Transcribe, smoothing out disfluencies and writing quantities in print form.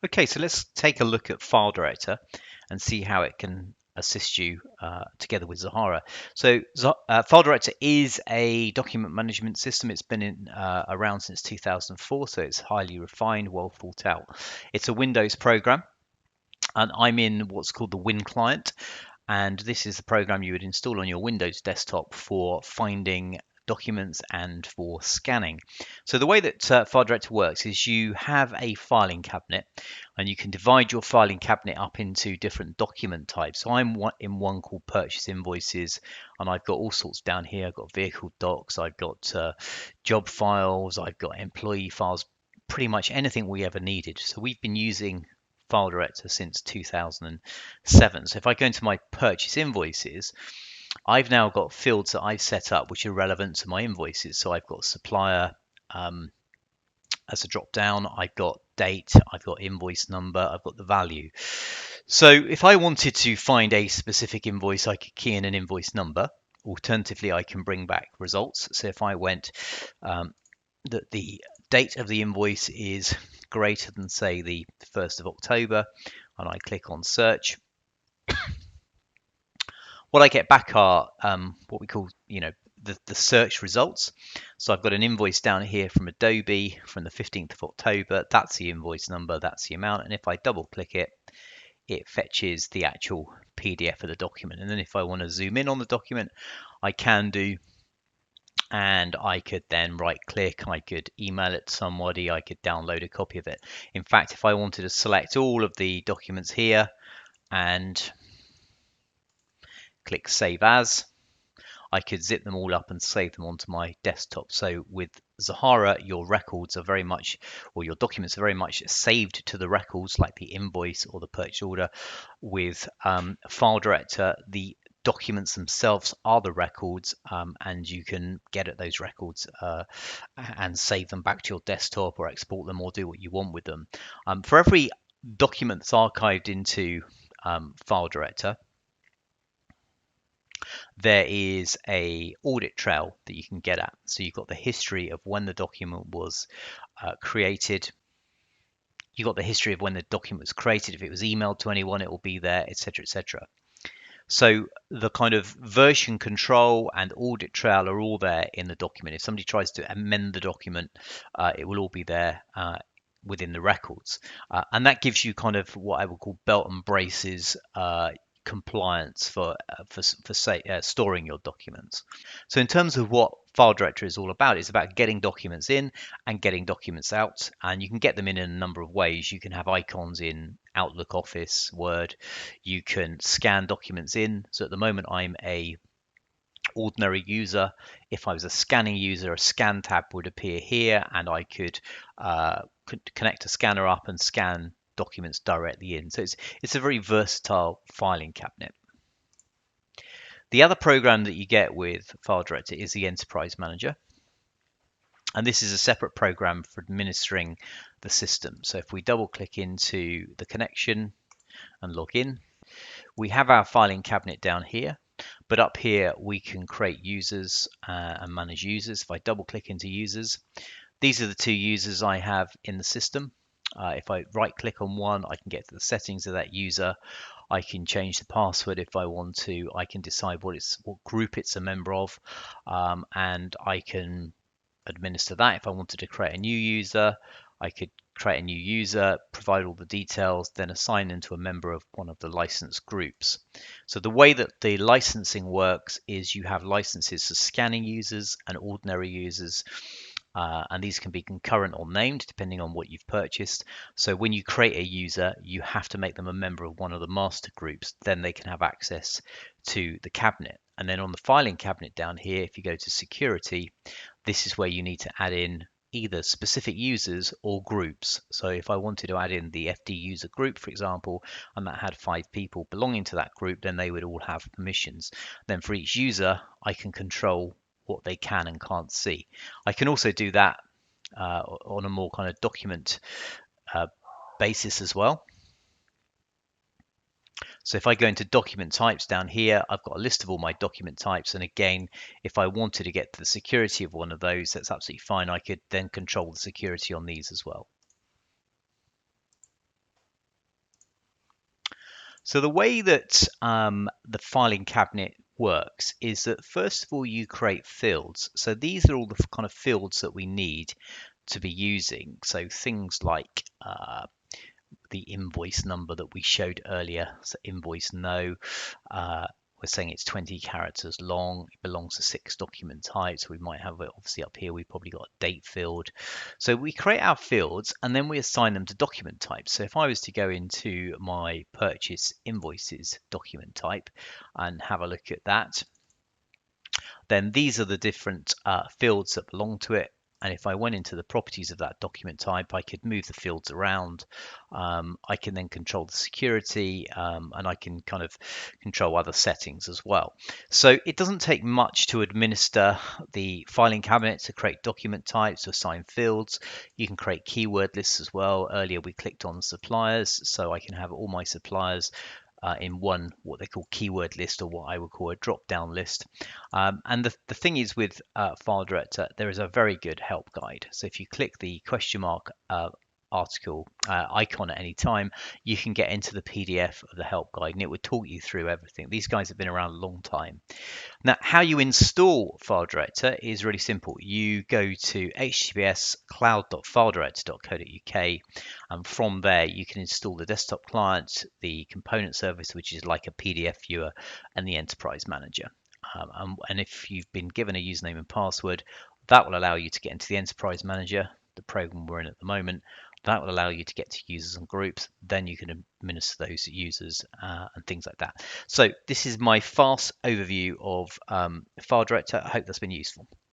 Okay, so let's take a look at FileDirector and see how it can assist you together with Zahara. So FileDirector is a document management system. It's been around since 2004, so it's highly refined, well thought out. It's a Windows program, and I'm in what's called the Win client. And this is the program you would install on your Windows desktop for finding documents and for scanning. So the way that FileDirector works is you have a filing cabinet, and you can divide your filing cabinet up into different document types. So I'm in one called Purchase Invoices, and I've got all sorts down here. I've got vehicle docs, I've got job files, I've got employee files, pretty much anything we ever needed. So we've been using FileDirector since 2007. So if I go into my purchase invoices, I've now got fields that I've set up which are relevant to my invoices. So I've got supplier as a drop down, I've got date, I've got invoice number, I've got the value. So if I wanted to find a specific invoice, I could key in an invoice number. Alternatively, I can bring back results. So if I went that the date of the invoice is greater than, say, the 1st of October, and I click on search, what I get back are what we call, the search results. So I've got an invoice down here from Adobe from the 15th of October. That's the invoice number, that's the amount. And if I double click it, it fetches the actual PDF of the document. And then if I want to zoom in on the document, I can do. And I could then right click, I could email it to somebody, I could download a copy of it. In fact, if I wanted to select all of the documents here and click Save As, I could zip them all up and save them onto my desktop. So with Zahara, your records are very much, or your documents are very much saved to the records, like the invoice or the purchase order. With FileDirector, the documents themselves are the records, and you can get at those records and save them back to your desktop or export them or do what you want with them. For every document that's archived into FileDirector, there is a audit trail that you can get at. So you've got the history of when the document was created. You've got the history of when the document was created. If it was emailed to anyone, it will be there, etc., etc. So the kind of version control and audit trail are all there in the document. If somebody tries to amend the document, it will all be there within the records. And that gives you kind of what I would call belt and braces compliance for storing your documents. So in terms of what FileDirector is all about, it's about getting documents in and getting documents out, and you can get them in a number of ways. You can have icons in Outlook, Office, Word. You can scan documents in. So at the moment I'm a ordinary user. If I was a scanning user, a scan tab would appear here, and I could connect a scanner up and scan documents directly in. So it's a very versatile filing cabinet. The other program that you get with FileDirector is the Enterprise Manager. And this is a separate program for administering the system. So if we double click into the connection and log in, we have our filing cabinet down here. But up here, we can create users and manage users. If I double click into users, these are the two users I have in the system. If I right click on one, I can get to the settings of that user. I can change the password if I want to. I can decide what group it's a member of, and I can administer that. If I wanted to create a new user, I could create a new user, provide all the details, then assign them to a member of one of the license groups. So the way that the licensing works is you have licenses for scanning users and ordinary users. And these can be concurrent or named depending on what you've purchased. So when you create a user, you have to make them a member of one of the master groups. Then they can have access to the cabinet. And then on the filing cabinet down here, if you go to security, this is where you need to add in either specific users or groups. So if I wanted to add in the FD user group, for example, and that had 5 people belonging to that group, then they would all have permissions. Then for each user, I can control what they can and can't see. I can also do that on a more kind of document basis as well. So if I go into document types down here, I've got a list of all my document types. And again, if I wanted to get to the security of one of those, that's absolutely fine. I could then control the security on these as well. So the way that the filing cabinet works is that first of all you create fields. So these are all the kind of fields that we need to be using. So things like the invoice number that we showed earlier. So invoice no, we're saying it's 20 characters long. It belongs to 6 document types. We might have it obviously up here. We've probably got a date field. So we create our fields and then we assign them to document types. So if I was to go into my purchase invoices document type and have a look at that, then these are the different fields that belong to it. And if I went into the properties of that document type, I could move the fields around. I can then control the security and I can kind of control other settings as well. So it doesn't take much to administer the filing cabinet, to create document types, to assign fields. You can create keyword lists as well. Earlier we clicked on suppliers, so I can have all my suppliers in one, what they call keyword list, or what I would call a drop down list. And the thing is with FileDirector, there is a very good help guide. So if you click the question mark article icon at any time, you can get into the PDF of the help guide and it would talk you through everything. These guys have been around a long time. Now, how you install FileDirector is really simple. You go to https://cloud.filedirector.co.uk, and from there you can install the desktop client, the component service, which is like a PDF viewer, and the enterprise manager. And if you've been given a username and password, that will allow you to get into the enterprise manager, the program we're in at the moment. That will allow you to get to users and groups. Then you can administer those users and things like that. So this is my fast overview of FileDirector. I hope that's been useful.